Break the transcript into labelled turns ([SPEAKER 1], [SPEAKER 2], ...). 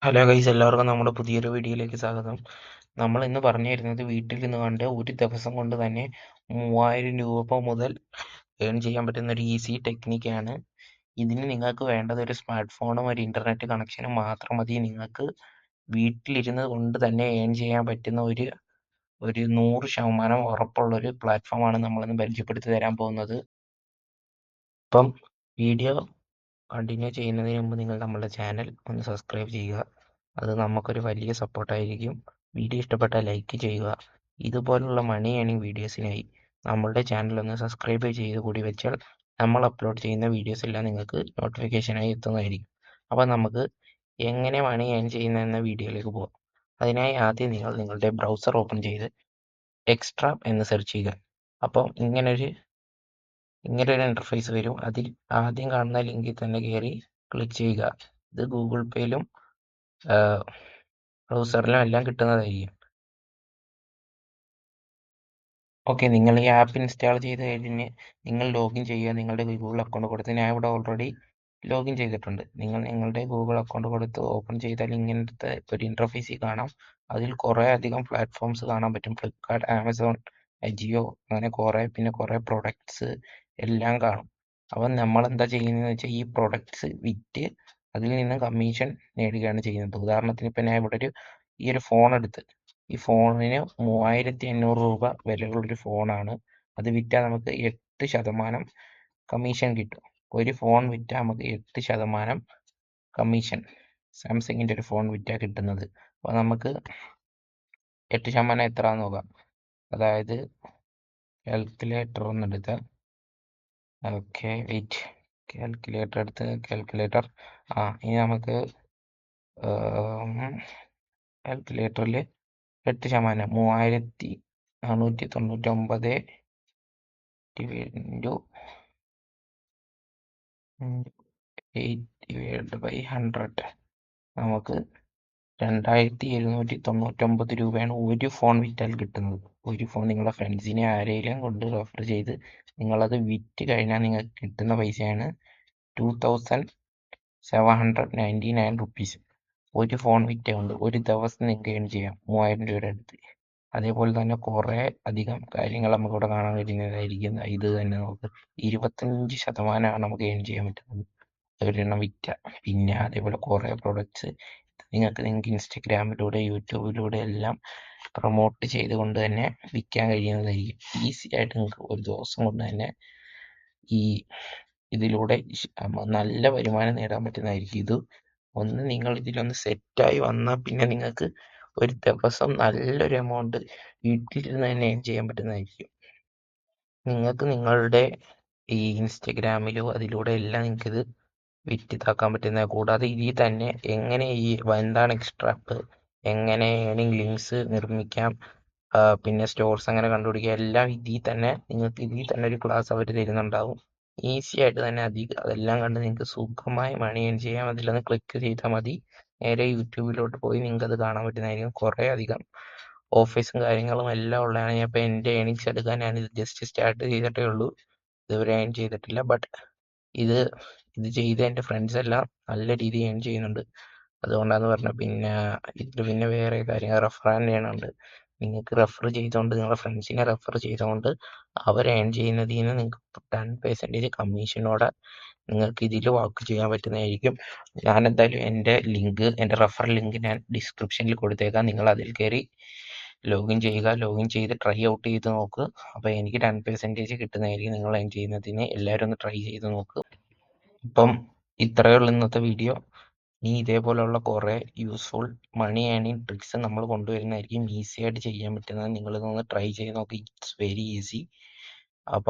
[SPEAKER 1] Hello guys, എല്ലാവർക്കും നമ്മുടെ പുതിയൊരു വീഡിയോയിലേക്ക് സ്വാഗതം. നമ്മൾ ഇന്ന് പറഞ്ഞു തരുന്നത് വീട്ടിൽ നിന്ന് കണ്ട് ഒരു ദിവസം കൊണ്ട് തന്നെ 3000 രൂപ മുതൽ ഏൺ ചെയ്യാൻ പറ്റുന്ന ഒരു ഈസി ടെക്നിക്കാണ്. ഇതിന് നിങ്ങൾക്ക് വേണ്ടത് ഒരു സ്മാർട്ട് ഫോണും ഒരു ഇന്റർനെറ്റ് കണക്ഷനും മാത്രം മതി. നിങ്ങൾക്ക് വീട്ടിലിരുന്ന് കൊണ്ട് തന്നെ ഏൺ ചെയ്യാൻ പറ്റുന്ന ഒരു 100% ഉറപ്പുള്ള ഒരു പ്ലാറ്റ്ഫോമാണ് നമ്മളിന്ന് പരിചയപ്പെടുത്തി തരാൻ പോകുന്നത്. അപ്പം വീഡിയോ കണ്ടിന്യൂ ചെയ്യുന്നതിന് മുമ്പ് നിങ്ങൾ നമ്മുടെ ചാനൽ ഒന്ന് സബ്സ്ക്രൈബ് ചെയ്യുക. അത് നമുക്കൊരു വലിയ സപ്പോർട്ടായിരിക്കും. വീഡിയോ ഇഷ്ടപ്പെട്ടാൽ ലൈക്ക് ചെയ്യുക. ഇതുപോലുള്ള മണി ഏണിംഗ് വീഡിയോസിനായി നമ്മളുടെ ചാനൽ ഒന്ന് സബ്സ്ക്രൈബ് ചെയ്ത് കൂടി വെച്ചാൽ നമ്മൾ അപ്ലോഡ് ചെയ്യുന്ന വീഡിയോസ് എല്ലാം നിങ്ങൾക്ക് നോട്ടിഫിക്കേഷനായി എത്തുന്നതായിരിക്കും. അപ്പോൾ നമുക്ക് എങ്ങനെ മണി ഏൺ ചെയ്യുന്നതെന്ന വീഡിയോയിലേക്ക് പോകാം. അതിനായി ആദ്യം നിങ്ങൾ നിങ്ങളുടെ ബ്രൗസർ ഓപ്പൺ ചെയ്ത് എക്സ്ട്രാ എന്ന് സെർച്ച് ചെയ്യുക. അപ്പോൾ ഇങ്ങനൊരു ഇന്റർഫേസ് വരും. അതിൽ ആദ്യം കാണുന്ന ലിങ്കിൽ തന്നെ കയറി ക്ലിക്ക് ചെയ്യുക. ഇത് ഗൂഗിൾ പേയിലും ബ്രൗസറിലും എല്ലാം കിട്ടുന്നതായിരിക്കും. ഓക്കെ, നിങ്ങൾ ഈ ആപ്പ് ഇൻസ്റ്റാൾ ചെയ്ത് കഴിഞ്ഞ് നിങ്ങൾ ലോഗിൻ ചെയ്യുക. നിങ്ങളുടെ ഗൂഗിൾ അക്കൗണ്ട് കൊടുത്ത്, ഞാൻ ഇവിടെ ഓൾറെഡി ലോഗിൻ ചെയ്തിട്ടുണ്ട്. നിങ്ങൾ നിങ്ങളുടെ ഗൂഗിൾ അക്കൗണ്ട് കൊടുത്ത് ഓപ്പൺ ചെയ്താൽ ഇങ്ങനത്തെ ഒരു ഇന്റർഫേസിൽ കാണാം. അതിൽ കുറേ അധികം പ്ലാറ്റ്ഫോംസ് കാണാൻ പറ്റും. ഫ്ലിപ്കാർട്ട്, ആമസോൺ, അജിയോ, അങ്ങനെ പിന്നെ കുറേ പ്രൊഡക്ട്സ് എല്ലാം കാണും. അപ്പം നമ്മൾ എന്താ ചെയ്യുന്നതെന്ന് വെച്ചാൽ ഈ പ്രൊഡക്ട്സ് വിറ്റ് അതിൽ നിന്ന് കമ്മീഷൻ നേടുകയാണ് ചെയ്യുന്നത്. ഉദാഹരണത്തിന് ഇപ്പം ഞാൻ ഇവിടെ ഈ ഒരു ഫോൺ എടുത്ത്, ഈ ഫോണിന് 3500 രൂപ വിലയുള്ളൊരു ഫോണാണ്. അത് വിറ്റാൽ നമുക്ക് 8% കമ്മീഷൻ കിട്ടും. ഒരു ഫോൺ വിറ്റാൽ നമുക്ക് 8% കമ്മീഷൻ, സാംസങ്ങിന്റെ ഒരു ഫോൺ വിറ്റാൽ കിട്ടുന്നത്. അപ്പോൾ നമുക്ക് 8% എത്രയാണെന്ന് നോക്കാം. അതായത് കാൽക്കുലേറ്റർ ഒന്നെടുത്ത്, ഓക്കെ വെയിറ്റ്, കാൽക്കുലേറ്റർ ഇനി നമുക്ക് കാൽക്കുലേറ്ററിൽ 8% 3499 ഇൻറ്റു 8/100 നമുക്ക് 2799 രൂപയാണ് ഒരു ഫോൺ വിറ്റാൽ കിട്ടുന്നത്. ഒരു ഫോൺ നിങ്ങളുടെ ഫ്രണ്ട്സിനെ ആരെങ്കിലും കൊണ്ട് റെഫർ ചെയ്ത് നിങ്ങളത് വിറ്റ് കഴിഞ്ഞാൽ നിങ്ങൾക്ക് കിട്ടുന്ന പൈസയാണ് 2799 റുപ്പീസ്. ഒരു ഫോൺ വിറ്റ കൊണ്ട് ഒരു ദിവസം നിങ്ങൾക്ക് ഏൺ ചെയ്യാം 3000 രൂപയുടെ അടുത്ത്. അതേപോലെ തന്നെ കുറേ അധികം കാര്യങ്ങൾ നമുക്കിവിടെ കാണാൻ കഴിയുന്നതായിരിക്കും. ഇത് തന്നെ നമുക്ക് 25% നമുക്ക് ഏൺ ചെയ്യാൻ പറ്റുന്നത് ഒരെണ്ണം വിറ്റ. പിന്നെ അതേപോലെ കുറേ പ്രൊഡക്ട്സ് നിങ്ങൾക്ക് ഇൻസ്റ്റഗ്രാമിലൂടെ യൂട്യൂബിലൂടെ എല്ലാം പ്രൊമോട്ട് ചെയ്തുകൊണ്ട് തന്നെ വിൽക്കാൻ കഴിയുന്നതായിരിക്കും. ഈസി ആയിട്ട് നിങ്ങൾക്ക് ഒരു ദിവസം കൊണ്ട് തന്നെ ഈ ഇതിലൂടെ നല്ല വരുമാനം നേടാൻ പറ്റുന്നതായിരിക്കും. ഇത് നിങ്ങൾ ഇതിലൊന്ന് സെറ്റായി വന്നാൽ പിന്നെ നിങ്ങൾക്ക് ഒരു ദിവസം നല്ലൊരു എമൗണ്ട് വീട്ടിലിരുന്ന് തന്നെ ഏൺ ചെയ്യാൻ പറ്റുന്നതായിരിക്കും. നിങ്ങൾക്ക് നിങ്ങളുടെ ഈ ഇൻസ്റ്റഗ്രാമിലോ അതിലൂടെ എല്ലാം നിങ്ങൾക്കിത് വിറ്റ് ഇതാക്കാൻ പറ്റുന്നത്. കൂടാതെ ഇതിൽ തന്നെ എങ്ങനെ എന്താണ് എക്സ്ട്രാ ആപ്പ്, എങ്ങനെ ഏണിംഗ് ലിങ്ക്സ് നിർമ്മിക്കാം, പിന്നെ സ്റ്റോർസ് എങ്ങനെ കണ്ടുപിടിക്കുക, എല്ലാം നിങ്ങൾക്ക് ഇതിൽ തന്നെ ഒരു ക്ലാസ് അവർ തരുന്നുണ്ടാവും. ഈസി ആയിട്ട് തന്നെ അതെല്ലാം കണ്ട് നിങ്ങൾക്ക് സുഖമായി മണി ഏൺ ചെയ്യാം. അതിലൊന്ന് ക്ലിക്ക് ചെയ്താൽ മതി, നേരെ യൂട്യൂബിലോട്ട് പോയി നിങ്ങൾക്ക് അത് കാണാൻ പറ്റുന്നതായിരിക്കും. കുറേ അധികം ഓഫേഴ്സും കാര്യങ്ങളും എല്ലാം ഉള്ളതാണ്. ഞാൻ ഇപ്പോൾ എൻ്റെ ഏണിങ്സ് എടുക്കാൻ ഞാനിത് ജസ്റ്റ് സ്റ്റാർട്ട് ചെയ്തിട്ടേ ഉള്ളൂ, ഇതുവരെ ഏൺ ചെയ്തിട്ടില്ല. ബട്ട് ഇത് ചെയ്ത് എൻ്റെ ഫ്രണ്ട്സ് എല്ലാം നല്ല രീതിയിൽ ഏൺ ചെയ്യുന്നുണ്ട്. അതുകൊണ്ടാന്ന് പറഞ്ഞത്. പിന്നെ വേറെ കാര്യം റെഫർ ചെയ്യണുണ്ട്. നിങ്ങൾക്ക് റെഫർ ചെയ്തുകൊണ്ട് നിങ്ങളുടെ ഫ്രണ്ട്സിനെ റെഫർ ചെയ്തുകൊണ്ട് അവർ ഏൺ ചെയ്യുന്നതിൽ നിന്ന് നിങ്ങൾക്ക് 10% കമ്മീഷനോടെ നിങ്ങൾക്ക് ഇതിൽ വർക്ക് ചെയ്യാൻ പറ്റുന്നതായിരിക്കും. ഞാൻ എന്തായാലും എൻ്റെ റെഫറൽ ലിങ്ക് ഞാൻ ഡിസ്ക്രിപ്ഷനിൽ കൊടുത്തേക്കാം. നിങ്ങൾ അതിൽ കയറി ലോഗിൻ ചെയ്യുക. ലോഗിൻ ചെയ്ത് ട്രൈ ഔട്ട് ചെയ്ത് നോക്കുക. അപ്പോൾ എനിക്ക് 10% കിട്ടുന്നതായിരിക്കും നിങ്ങൾ ഏൺ ചെയ്യുന്നതിന്. എല്ലാവരും ഒന്ന് ട്രൈ ചെയ്ത് നോക്കുക. ഇപ്പം ഇത്രയേ ഉള്ളൂ ഇന്നത്തെ വീഡിയോ. ഇനി ഇതേപോലെയുള്ള കുറേ യൂസ്ഫുൾ മണി ഏണിംഗ് ട്രിക്സ് നമ്മൾ കൊണ്ടുവരുന്നതായിരിക്കും. ഈസി ആയിട്ട് ചെയ്യാൻ പറ്റുന്നത്. നിങ്ങളിതൊന്ന് ട്രൈ ചെയ്ത് നോക്കി. It's very easy.